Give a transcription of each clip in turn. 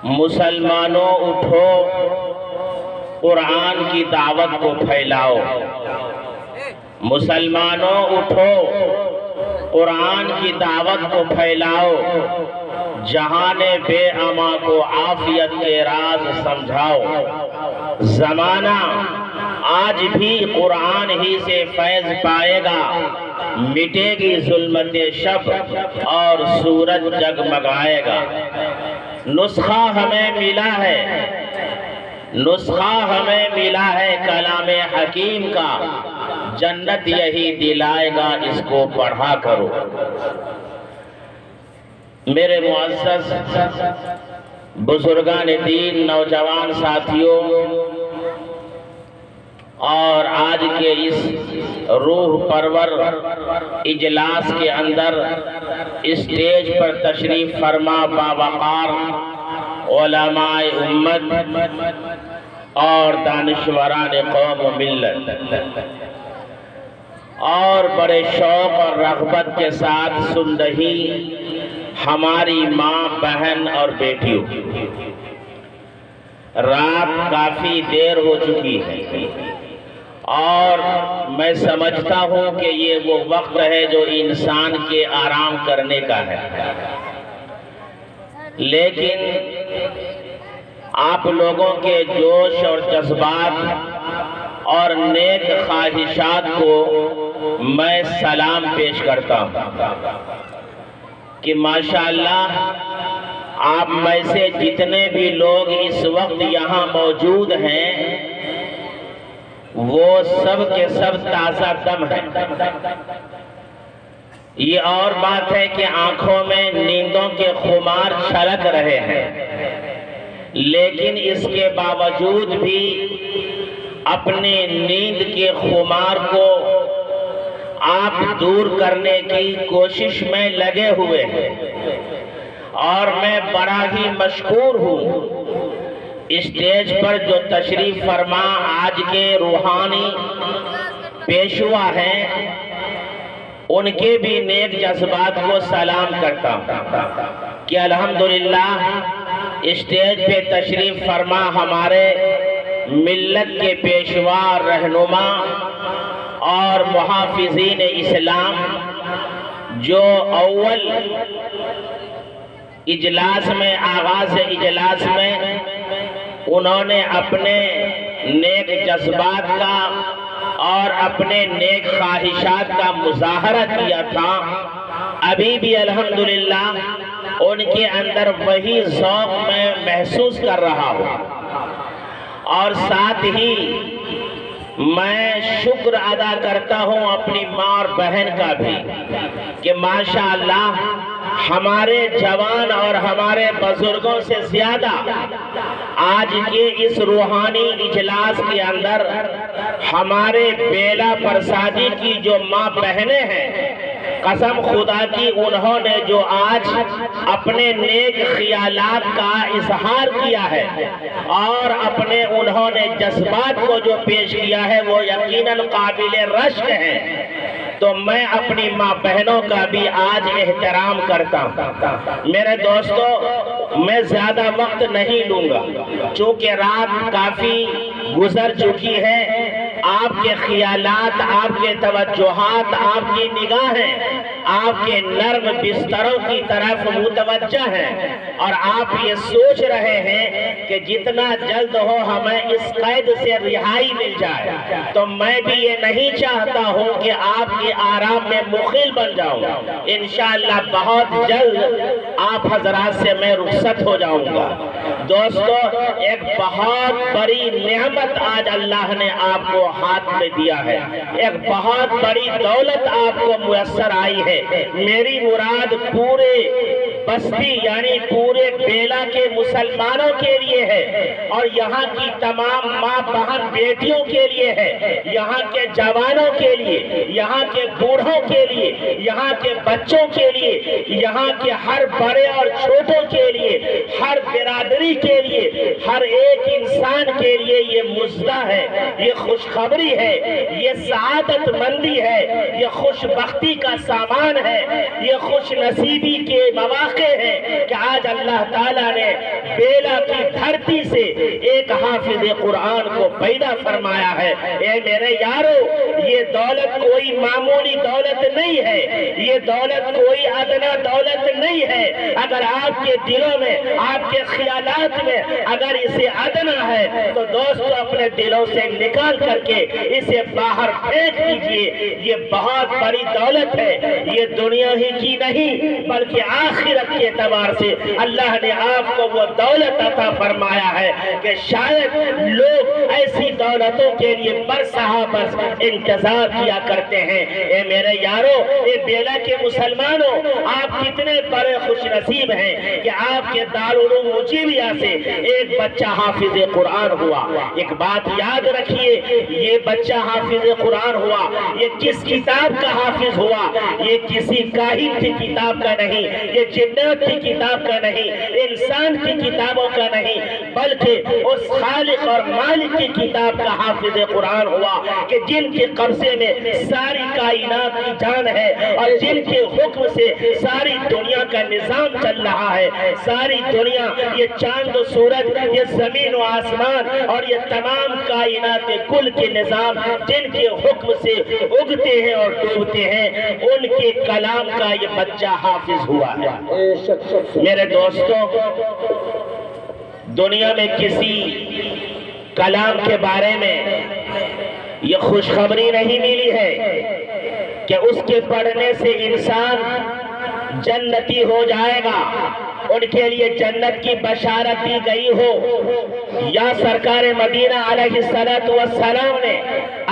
مسلمانوں اٹھو، قرآن کی دعوت کو پھیلاؤ۔ مسلمانوں اٹھو، قرآن کی دعوت کو پھیلاؤ۔ جہان بے اما کو عافیت کے راز سمجھاؤ۔ زمانہ آج بھی قرآن ہی سے فیض پائے گا، مٹے گی ظلمت شب اور سورج جگمگائے گا۔ نسخہ ہمیں ملا ہے، نسخہ ہمیں ملا ہے کلام حکیم کا، جنت یہی دلائے گا، اس کو پڑھا کرو۔ میرے معزز بزرگان دین، نوجوان ساتھیوں، اور آج کے اس روح پرور اجلاس کے اندر اسٹیج پر تشریف فرما باوقار علماء امت اور دانشوران قوم و ملت، اور بڑے شوق اور رغبت کے ساتھ سن رہی ہماری ماں، بہن اور بیٹیوں، رات کافی دیر ہو چکی ہے اور میں سمجھتا ہوں کہ یہ وہ وقت ہے جو انسان کے آرام کرنے کا ہے، لیکن آپ لوگوں کے جوش اور جذبات اور نیک خواہشات کو میں سلام پیش کرتا ہوں کہ ماشاءاللہ آپ میں سے جتنے بھی لوگ اس وقت یہاں موجود ہیں وہ سب کے سب تازہ دم ہیں۔ یہ اور بات ہے کہ آنکھوں میں نیندوں کے خمار چھلک رہے ہیں، لیکن اس کے باوجود بھی اپنے نیند کے خمار کو آپ دور کرنے کی کوشش میں لگے ہوئے ہیں، اور میں بڑا ہی مشکور ہوں اسٹیج پر جو تشریف فرما آج کے روحانی پیشوا ہیں، ان کے بھی نیک جذبات کو سلام کرتا ہوں کہ الحمدللہ اسٹیج پہ تشریف فرما ہمارے ملت کے پیشوا، رہنما اور محافظین اسلام، جو اول اجلاس میں، آغاز اجلاس میں انہوں نے اپنے نیک جذبات کا اور اپنے نیک خواہشات کا مظاہرہ کیا تھا، ابھی بھی الحمدللہ ان کے اندر وہی ذوق میں محسوس کر رہا ہوں۔ اور ساتھ ہی میں شکر ادا کرتا ہوں اپنی ماں اور بہن کا بھی کہ ماشاءاللہ ہمارے جوان اور ہمارے بزرگوں سے زیادہ آج کے اس روحانی اجلاس کے اندر ہمارے بیلا پرسادی کی جو ماں بہنیں ہیں، قسم خدا کی انہوں نے جو آج اپنے نیک خیالات کا اظہار کیا ہے اور اپنے انہوں نے جذبات کو جو پیش کیا ہے وہ یقیناً قابل رشک ہے، تو میں اپنی ماں بہنوں کا بھی آج احترام کرتا ہوں۔ میرے دوستو، میں زیادہ وقت نہیں لوں گا چونکہ رات کافی گزر چکی ہے، آپ کے خیالات، آپ کے توجہات، آپ کی نگاہیں آپ کے نرم بستروں کی طرف متوجہ ہیں، اور آپ یہ سوچ رہے ہیں کہ جتنا جلد ہو ہمیں اس قید سے رہائی مل جائے، تو میں بھی یہ نہیں چاہتا ہوں کہ آپ کے آرام میں مخل بن جاؤں۔ انشاءاللہ بہت جلد آپ حضرات سے میں رخصت ہو جاؤں گا۔ دوستو، ایک بہت بڑی نعمت آج اللہ نے آپ کو ہاتھ میں دیا ہے، ایک بہت بڑی دولت آپ کو میسر آئی ہے۔ میری مراد پورے بستی یعنی پورے بیلا کے مسلمانوں کے لیے ہے، اور یہاں کی تمام ماں بہن بیٹیوں کے لیے ہے، یہاں کے جوانوں کے لیے، یہاں کے بوڑھوں کے لیے، یہاں کے بچوں کے لیے، یہاں کے ہر بڑے اور چھوٹوں کے لیے، ہر برادری کے لیے، ہر ایک انسان کے لیے یہ مژدہ ہے، یہ خوشخبری ہے، یہ سعادت مندی ہے، یہ خوش بختی کا سامان ہے، یہ خوش نصیبی کے مواقع ہے کہ آج اللہ تعالیٰ نے بیلا کی دھرتی سے ایک حافظ قرآن کو پیدا فرمایا ہے۔ اے میرے یارو، یہ دولت کوئی معمولی دولت نہیں ہے، یہ دولت کوئی ادنا دولت نہیں ہے۔ اگر آپ کے دلوں میں، آپ کے خیالات میں اگر اسے ادنا ہے تو دوستو اپنے دلوں سے نکال کر کے اسے باہر پھینک دیجئے۔ یہ بہت بڑی دولت ہے، یہ دنیا ہی کی نہیں بلکہ آخرت کے اعتبار سے اللہ نے آپ کو وہ دولت عطا فرمایا ہے کہ شاید لوگ ایسی دولتوں کے لیے برسہ برس انتظار کیا کرتے ہیں۔ اے میرے یارو، اے بیلا کے مسلمانوں، آپ کتنے بڑے خوش نصیب ہیں کہ آپ کے دارالعلوم مجیبیہ سے ایک بچہ حافظ قرآن ہوا۔ ایک بات یاد رکھیے، یہ بچہ حافظ قرآن ہوا، یہ کس کتاب کا حافظ ہوا؟ یہ کسی کاہن کی کتاب کا نہیں، یہ جنات کی کتاب کا نہیں، انسان کی کتابوں کا نہیں، بلکہ اس خالق اور مالک کی کتاب کا حافظ قرآن ہوا کہ جن کے قبضے میں ساری کائنات کی جان ہے اور جن کے حکم سے ساری دنیا کا نظام چل رہا ہے۔ ساری دنیا، یہ چاند و سورج، یہ زمین و آسمان اور یہ تمام کائنات کل کے نظام جن کے حکم سے اگتے ہیں اور ڈوبتے ہیں، ان کے کلام کا یہ بچہ حافظ ہوا ہے۔ میرے دوستوں، دنیا میں کسی کلام کے بارے میں یہ خوشخبری نہیں ملی ہے کہ اس کے پڑھنے سے انسان جنتی ہو جائے گا، ان کے لیے جنت کی بشارت دی گئی ہو، یا سرکار مدینہ علیہ السلام نے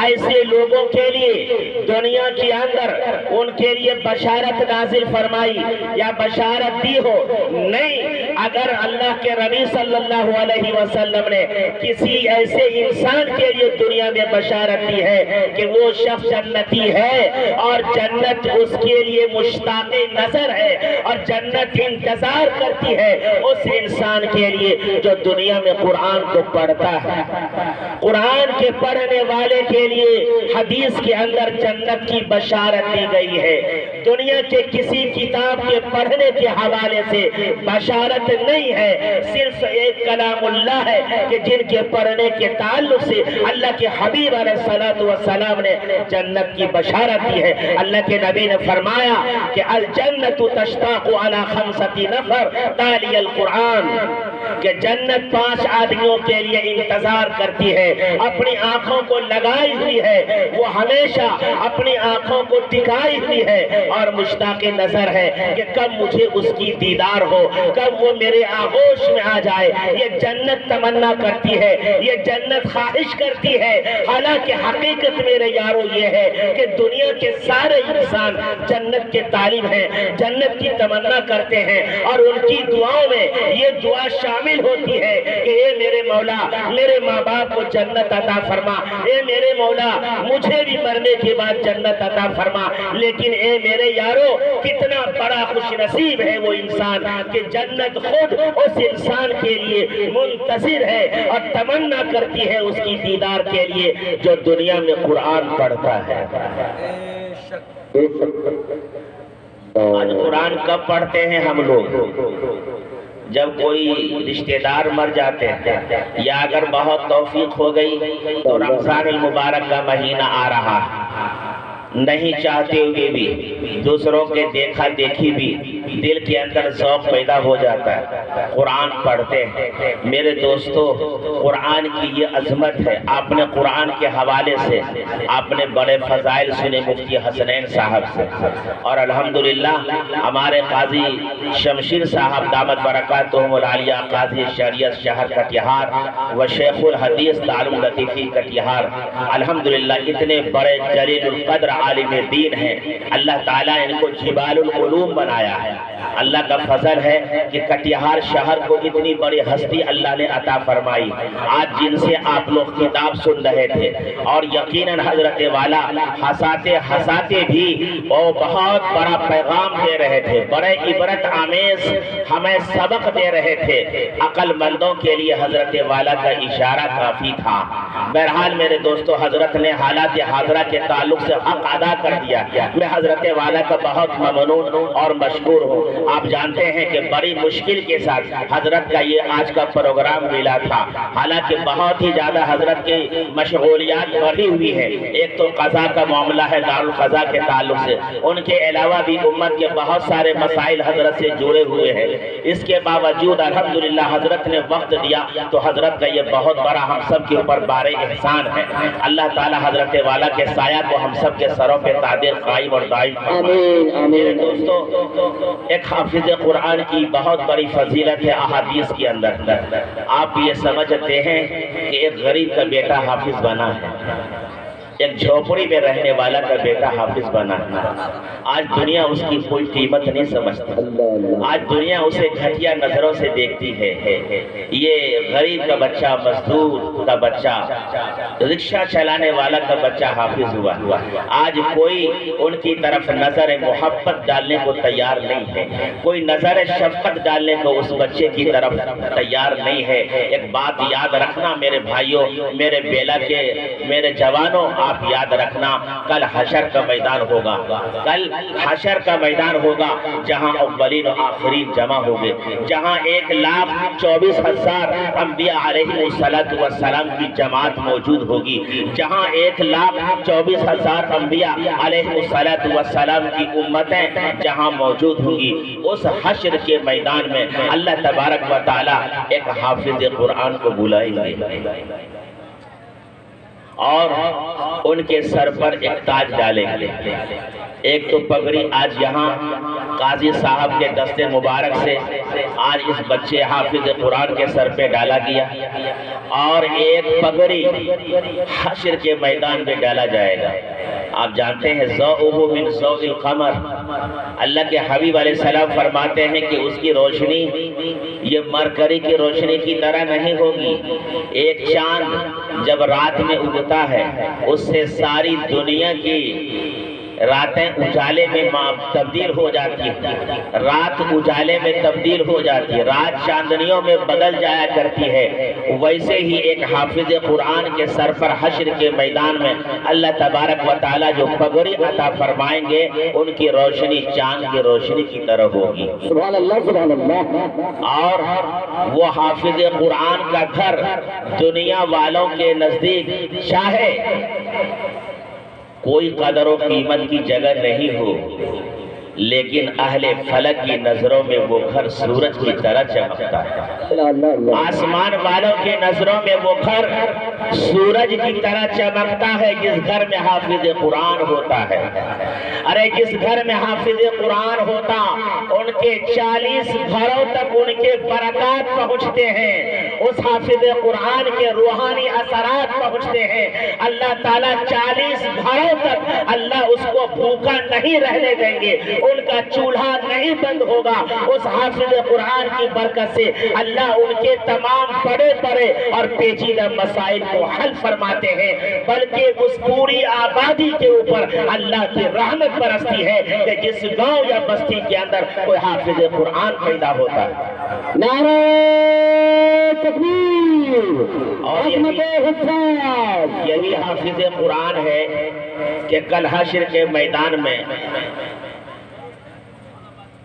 ایسے لوگوں کے لیے دنیا کے اندر ان کے لیے بشارت نازل فرمائی یا بشارت دی ہو؟ نہیں۔ اگر اللہ کے نبی صلی اللہ علیہ وسلم نے کسی ایسے انسان کے لیے دنیا میں بشارت دی ہے کہ وہ شخص جنتی ہے اور جنت اس کے لیے مشتاق نظر ہے اور جنت انتظار کرتی ہے اس انسان کے لیے جو دنیا میں قرآن کو پڑھتا ہے۔ قرآن کے پڑھنے والے کے لیے حدیث کے اندر جنت کی بشارت دی گئی ہے۔ دنیا کے کسی کتاب کے پڑھنے کے حوالے سے بشارت نہیں ہے، صرف ایک کلام اللہ ہے کہ جن کے پڑھنے کے تعلق سے اللہ کے حبیب علیہ السلام نے جنت کی بشارت دی ہے۔ اللہ کے نبی نے فرمایا کہ الجنت تشتاق علی خمسۃ نفر تالی القرآن، کہ جنت 5 آدمیوں کے لیے انتظار کرتی ہے، اپنی آنکھوں کو لگائی ہوئی ہے، وہ ہمیشہ اپنی آنکھوں کو ٹکائی ہوئی ہے اور مشتاق نظر ہے کہ کب مجھے اس کی دیدار ہو، کب وہ میرے آغوش میں آ جائے۔ یہ جنت تمنا کرتی ہے، یہ جنت خواہش کرتی ہے۔ حالانکہ حقیقت میرے یارو یہ ہے کہ دنیا کے سارے انسان جنت کے طالب ہیں، جنت کی تمنا کرتے ہیں اور ان کی دعاؤں میں یہ دعا شامل ہوتی ہے کہ اے میرے مولا، میرے ماں باپ کو جنت عطا فرما، اے میرے مولا مجھے بھی مرنے کے بعد جنت عطا فرما۔ لیکن اے میرے یارو، کتنا بڑا خوش نصیب ہے وہ انسان کہ جنت خود اس انسان کے لیے منتظر ہے اور تمنا کرتی ہے اس کی دیدار کے لیے جو دنیا میں قرآن پڑھتا ہے۔ آج قرآن کب پڑھتے ہیں ہم لوگ؟ جب کوئی رشتہ دار مر جاتے ہیں یا اگر بہت توفیق ہو گئی تو رمضان المبارک کا مہینہ آ رہا ہے، نہیں چاہتے ہوئے بھی دوسروں کے دیکھا دیکھی بھی دل کے اندر ذوق پیدا ہو جاتا ہے، قرآن پڑھتے ہیں۔ میرے دوستو، قرآن کی یہ عظمت ہے۔ آپ نے قرآن کے حوالے سے آپ نے بڑے فضائل سنے مفتی حسنین صاحب سے، اور الحمدللہ ہمارے قاضی شمشیر صاحب دامت برکاتہم العالیہ، قاضی شریعت شہر کٹیہار و شیخ الحدیث دارالعلوم لطیفی کٹیہار، الحمدللہ اتنے بڑے جلیل القدر عالم دین ہیں۔ اللہ تعالیٰ ان کو جبال العلوم بنایا ہے۔ اللہ کا فضل ہے کہ کٹیہار شہر کو اتنی بڑی ہستی اللہ نے عطا فرمائی۔ آج جن سے آپ لوگ کتاب سن رہے تھے اور یقیناً حضرت والا ہساتے بھی وہ بہت بڑا پیغام دے رہے تھے، بڑے عبرت آمیز ہمیں سبق دے رہے تھے۔ عقل مندوں کے لیے حضرت والا کا اشارہ کافی تھا۔ بہرحال میرے دوستو، حضرت نے حالات حاضرہ کے تعلق سے حق ادا کر دیا۔ میں حضرت والا کا بہت ممنون اور مشکور ہوں۔ آپ جانتے ہیں کہ بڑی مشکل کے ساتھ حضرت کا یہ آج کا پروگرام ملا تھا، حالانکہ بہت ہی زیادہ حضرت کی مشغولیات بڑھی ہوئی ہے، ایک تو قضا کا معاملہ ہے دارالقضا کے تعلق سے، ان کے علاوہ بھی امت کے بہت سارے مسائل حضرت سے جڑے ہوئے ہیں، اس کے باوجود الحمدللہ حضرت نے وقت دیا، تو حضرت کا یہ بہت بڑا ہم سب کے اوپر بار احسان ہے۔ اللہ تعالی حضرت والا کے سایہ کو ہم سب کے سروں پہ تعدیل قائم اور دائم فرمائے۔ میرے دوستو، ایک حافظ قرآن کی بہت بڑی فضیلت ہے احادیث کے اندر۔ آپ یہ سمجھتے ہیں کہ ایک غریب کا بیٹا حافظ بنا ہے، ایک جھوپڑی میں رہنے والا کا بیٹا حافظ بنا ہے، آج دنیا اس کی کوئی قیمت نہیں سمجھتی، آج دنیا اسے گھٹیا نظروں سے دیکھتی ہے۔ یہ غریب کا بچہ، مزدور کا بچہ، رکشہ چلانے والا کا بچہ حافظ ہوا، آج کوئی ان کی طرف نظر محبت ڈالنے کو تیار نہیں ہے، کوئی نظر شفقت ڈالنے کو اس بچے کی طرف تیار نہیں ہے۔ ایک بات یاد رکھنا میرے بھائیوں، میرے بیلا کے میرے جوانوں، آپ یاد رکھنا، کل حشر کا میدان ہوگا، کل حشر کا میدان ہوگا، جہاں اولین و آخرین جمع ہوگے، جہاں 1,24,000 انبیاء علیہ السلام کی جماعت موجود ہوگی، جہاں 1,24,000 انبیاء علیہ السلام کی امتیں جہاں موجود ہوگی، اس حشر کے میدان میں اللہ تبارک و تعالی ایک حافظ قرآن کو بلائیں گے اور ان کے سر پر ایک تاج ڈالیں گے۔ ایک تو پگڑی آج یہاں قاضی صاحب کے دست مبارک سے آج اس بچے حافظ قرآن کے سر پہ ڈالا گیا، اور ایک پگڑی حشر کے میدان میں ڈالا جائے گا۔ آپ جانتے ہیں ضوءہ من ضوء القمر، اللہ کے حبیب علیہ السلام فرماتے ہیں کہ اس کی روشنی یہ مرکری کی روشنی کی طرح نہیں ہوگی۔ ایک چاند جب رات میں اگتا ہے، اس سے ساری دنیا کی راتیں اجالے میں تبدیل ہو جاتی ہے، رات اجالے میں تبدیل ہو جاتی ہے، رات چاندنیوں میں بدل جایا کرتی ہے۔ ویسے ہی ایک حافظ قرآن کے سر پر حشر کے میدان میں اللہ تبارک و تعالی جو پگڑی عطا فرمائیں گے، ان کی روشنی چاند کی روشنی کی طرح ہوگی۔ سبحان اللہ، سبحان اللہ۔ اور وہ حافظ قرآن کا گھر دنیا والوں کے نزدیک چاہے کوئی قدر و قیمت کی جگہ نہیں ہو، لیکن اہل فلک کی نظروں میں وہ گھر سورج کی طرح چمکتا ہے، آسمان والوں کی نظروں میں وہ گھر سورج کی طرح چمکتا ہے جس گھر میں حافظ قرآن ہوتا ہے۔ ارے جس گھر میں حافظ قرآن ہوتا، ان کے 40 گھروں تک ان کے برکات پہنچتے ہیں، اس حافظ قرآن کے روحانی اثرات پہنچتے ہیں۔ اللہ تعالیٰ 40 گھروں تک اللہ اس کو بھوکا نہیں رہنے دیں گے، ان کا چولہا نہیں بند ہوگا۔ اس حافظ قرآن کی برکت سے اللہ ان کے تمام بڑے بڑے اور پیچیدہ مسائل کو حل فرماتے ہیں، بلکہ اس پوری آبادی کے اوپر اللہ کی رحمت برستی ہے کہ جس گاؤں یا بستی کے اندر کوئی حافظ قرآن پیدا ہوتا ہے۔ نعرہ تکبیر، اور یہی حافظ قرآن ہے کہ کل حشر کے میدان میں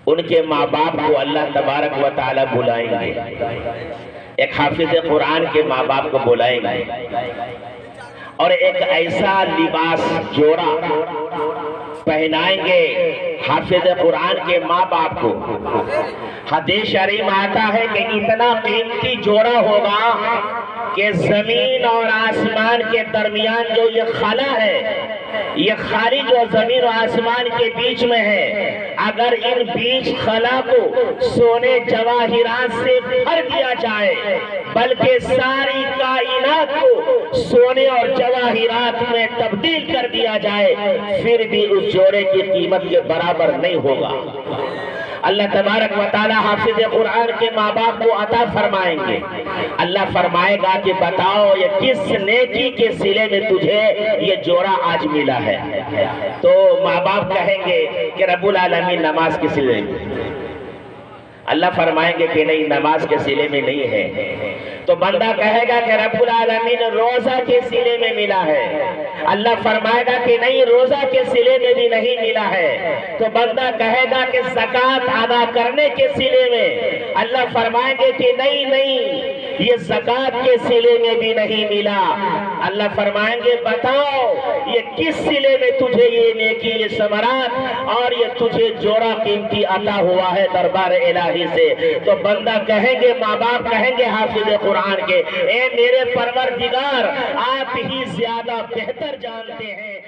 ان کے ماں باپ کو اللہ تبارک و تعالی بلائیں گے، ایک حافظ قرآن کے ماں باپ کو بلائیں گے، اور ایک ایسا لباس جوڑا پہنائیں گے حافظ قرآن کے ماں باپ کو۔ حدیث شریف آتا ہے کہ اتنا قیمتی جوڑا ہوگا کہ زمین اور آسمان کے درمیان جو یہ خلا ہے، یہ خالی جو زمین و آسمان کے بیچ میں ہے، اگر ان بیچ خلا کو سونے جواہرات سے بھر دیا جائے، بلکہ ساری کائنات کو سونے اور جواہرات میں تبدیل کر دیا جائے، پھر بھی اس جوڑے کی قیمت کے برابر نہیں ہوگا۔ اللہ تبارک و تعالی حافظ قرآن کے ماں باپ کو عطا فرمائیں گے۔ اللہ فرمائے گا کہ بتاؤ یہ کس نیکی کے صلے میں تجھے یہ جوڑا آج ملا ہے؟ تو ماں باپ کہیں گے کہ رب العالمین نماز کے صلے میں۔ اللہ فرمائیں گے کہ نہیں، نماز کے صلے میں نہیں ہے۔ تو بندہ کہے گا کہ رب العالمین روزہ کے صلے میں ملا ہے، اللہ فرمائے گا کہ نہیں، روزہ کے صلے میں بھی نہیں ملا ہے۔ تو بندہ کہے گا کہ زکوٰۃ ادا کرنے کے صلے میں، اللہ فرمائیں گے کہ نہیں، یہ زکوٰۃ کے صلے میں بھی نہیں ملا۔ اللہ فرمائیں گے بتاؤ یہ کس صلے میں تجھے یہ نیکی، یہ ثمرات اور یہ تجھے جوڑا قیمتی عطا ہوا ہے دربار الہی سے؟ تو بندہ کہیں گے، ماں باپ کہیں گے حافظ قرآن کے، اے میرے پروردگار، آپ ہی زیادہ بہتر جانتے ہیں